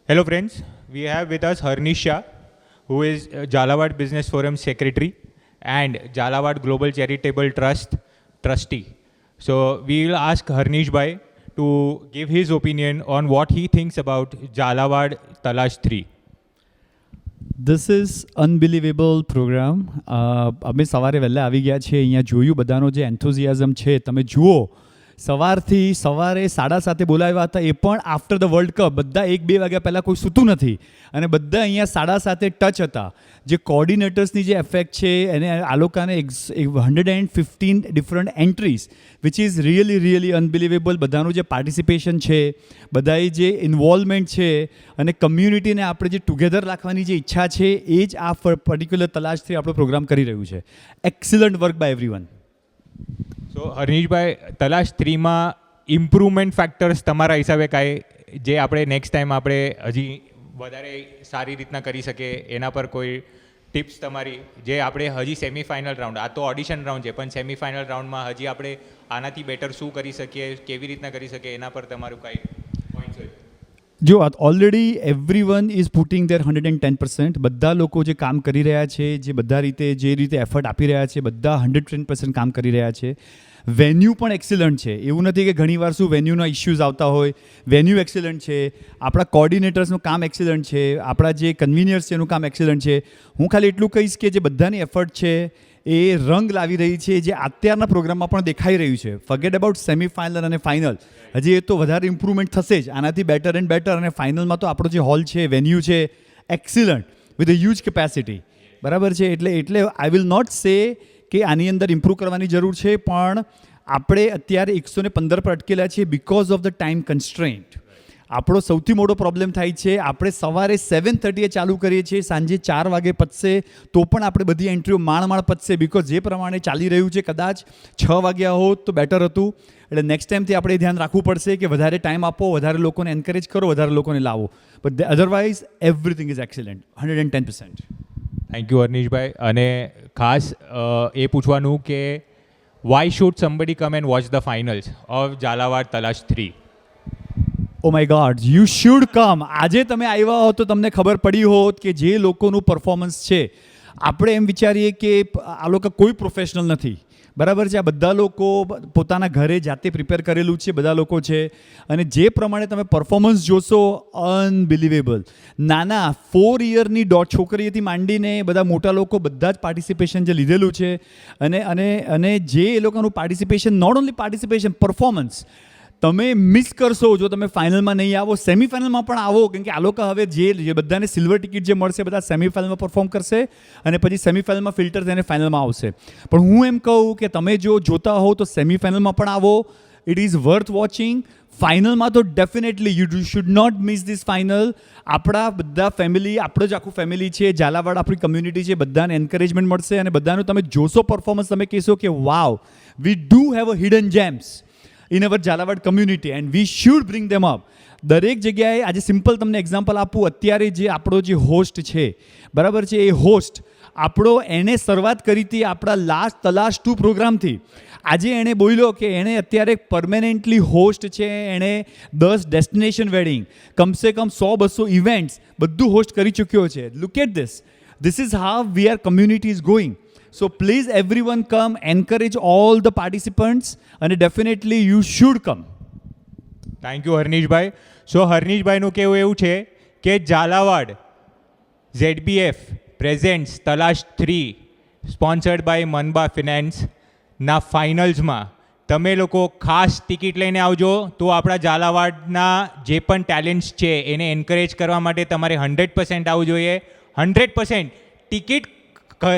Hello friends, we have with us Harnish Shah, who is Jhalawad Business Forum Secretary and Jhalawad Global Charitable Trust Trustee. So we will ask Harnish Bhai to give his opinion on what he thinks about Jhalawad Talash 3. This is unbelievable programme. અમે સવારે વહેલા આવી ગયા છીએ, અહીંયા જોયું બધાનો જે એન્થુઝિયાઝમ છે તમે જુઓ. સવારે 7:30 બોલાવ્યા હતા, એ પણ આફ્ટર ધ વર્લ્ડ કપ. બધા 1-2 વાગ્યા પહેલાં કોઈ સૂતું નથી અને બધા અહીંયા 7:30 ટચ હતા. જે કોર્ડિનેટર્સની જે એફેક્ટ છે એને આ લોકોને 115 different entries which is really unbelievable. બધાનું જે પાર્ટિસિપેશન છે, બધાએ જે ઇન્વોલ્વમેન્ટ છે અને કમ્યુનિટીને આપણે જે ટુગેધર રાખવાની જે ઈચ્છા છે, એ જ આ પર્ટિક્યુલર તલાશથી આપણો પ્રોગ્રામ કરી રહ્યું છે. Excellent work by everyone. So Harnishbhai, Talash 3માં ઇમ્પ્રુવમેન્ટ ફેક્ટર્સ તમારા હિસાબે કાંઈ જે આપણે નેક્સ્ટ ટાઈમ આપણે હજી વધારે સારી રીતના કરી શકીએ, એના પર કોઈ ટિપ્સ તમારી, જે આપણે હજી સેમિફાઇનલ રાઉન્ડ, આ તો ઓડિશન રાઉન્ડ છે, પણ સેમિફાઇનલ રાઉન્ડમાં હજી આપણે આનાથી બેટર શું કરી શકીએ, કેવી રીતના કરી શકીએ, એના પર તમારું કાંઈ પોઈન્ટ્સ હોય? જો already everyone is putting there 110%. બધા લોકો જે કામ કરી રહ્યા છે, જે રીતે એફર્ટ આપી રહ્યા છે, બધા 110% કામ કરી રહ્યા છે. વેન્યુ પણ એક્સિલન્ટ છે. એવું નથી કે ઘણીવાર શું વેન્યુના ઇશ્યુઝ આવતા હોય. વેન્યુ એક્સિલન્ટ છે, આપણા કોર્ડિનેટર્સનું કામ એક્સિલન્ટ છે, આપણા જે કન્વીનિયર્સ છે એનું કામ એક્સિલન્ટ છે. હું ખાલી એટલું કહીશ કે જે બધાની એફર્ટ છે એ રંગ લાવી રહી છે, જે અત્યારના પ્રોગ્રામમાં પણ દેખાઈ રહ્યું છે. ફર્ગેટ અબાઉટ સેમિફાઇનલ અને ફાઇનલ, હજી એ તો વધારે ઇમ્પ્રુવમેન્ટ થશે જ, આનાથી બેટર એન્ડ બેટર. અને ફાઇનલમાં તો આપણો જે હોલ છે, વેન્યુ છે, excellent with a huge capacity. બરાબર છે. એટલે આઈ વિલ નોટ સે કે આની અંદર ઇમ્પ્રૂવ કરવાની જરૂર છે, પણ આપણે અત્યારે 115 પર અટકેલા છીએ because of the time constraint. આપણો સૌથી મોટો પ્રોબ્લેમ થાય છે, આપણે સવારે 7:30 ચાલુ કરીએ છીએ, સાંજે 4 વાગે પતશે તો પણ આપણે બધી એન્ટ્રીઓ માણ પતશે, બિકોઝ જે પ્રમાણે ચાલી રહ્યું છે કદાચ 6 વાગ્યા હોત તો બેટર હતું. એટલે નેક્સ્ટ ટાઈમથી આપણે ધ્યાન રાખવું પડશે કે વધારે ટાઈમ આપો, વધારે લોકોને એન્કરેજ કરો, વધારે લોકોને લાવો. But otherwise everything is excellent, 110%. Thank you Harnishbhai. અને ખાસ એ પૂછવાનું કે why should somebody come and watch the finals of Zalawad Talash 3? Oh my god, you should come. આજે તમે આવ્યા હો તો તમને ખબર પડી હોત કે જે લોકોનું પરફોર્મન્સ છે, આપણે એમ વિચારીએ કે આ લોકો કોઈ પ્રોફેશનલ નથી. બરાબર છે. આ બધા લોકો પોતાના ઘરે જાતે પ્રિપેર કરેલું છે, બધા લોકો છે. અને જે પ્રમાણે તમે પરફોર્મન્સ જોશો, અનબિલિવેબલ. નાના 4 યરની છોકરીથી માંડીને બધા મોટા લોકો બધા જ પાર્ટિસિપેશન જે લીધેલું છે. અને જે એ લોકોનું participation, not only participation, performance તમે મિસ કરશો જો તમે ફાઇનલમાં નહીં આવો. સેમિફાઇનલમાં પણ આવો, કેમ કે આ લોકો હવે જે બધાને સિલ્વર ટિકિટ જે મળશે, બધા સેમિફાઇનલમાં પરફોર્મ કરશે અને પછી સેમિફાઇનલમાં ફિલ્ટર થઈને ફાઇનલમાં આવશે. પણ હું એમ કહું કે તમે જો જોતા હો તો સેમિફાઇનલમાં પણ આવો. It is worth watching. ફાઇનલમાં તો definitely you should not miss this final. આપણા બધા ફેમિલી, આપણો જ આખું ફેમિલી છે, ઝાલાવાડ આપણી કમ્યુનિટી છે, બધાને એન્કરેજમેન્ટ મળશે અને બધાનું તમે જોશો પરફોર્મન્સ, તમે કહેશો કે wow, we do have a hidden gems in our Zalawad community and we should bring them up. દરેક જગ્યાએ આજે સિમ્પલ તમને એક્ઝામ્પલ આપું. અત્યારે જે આપણો જે હોસ્ટ છે, બરાબર છે, એ હોસ્ટ આપણો એને શરૂઆત કરી હતી આપણા લાસ્ટ તલાશ 2 પ્રોગ્રામથી. આજે એણે બોલ્યો કે એણે અત્યારે પરમેનન્ટલી હોસ્ટ છે, એણે 10 ડેસ્ટિનેશન વેડિંગ, કમસે કમ 100-200 ઇવેન્ટ્સ બધું હોસ્ટ કરી ચૂક્યો છે. Look at this is how we are community is going. So please everyone come, encourage all the participants and definitely you should come. Thank you Harnishbhai. So હર્નિશભાઈનું કહેવું એવું છે કે Zalawad ZBF presents Talash 3 sponsored by Manba ફિનાન્સના ફાઇનલ્સમાં તમે લોકો ખાસ ટિકિટ લઈને આવજો. તો આપણા ઝાલાવાડના જે પણ ટેલેન્ટ્સ છે એને એન્કરેજ કરવા માટે તમારે 100% આવવું જોઈએ. 100% ટિકિટ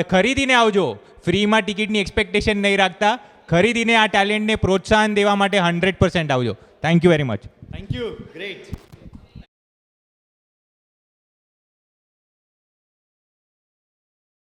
ખરીદીને આવજો. ફ્રીમાં ટિકિટની એક્સપેક્ટેશન નહીં રાખતા, ખરીદીને આ ટેલેન્ટને પ્રોત્સાહન દેવા માટે 100% આવજો. Thank you very much. Thank you. Great.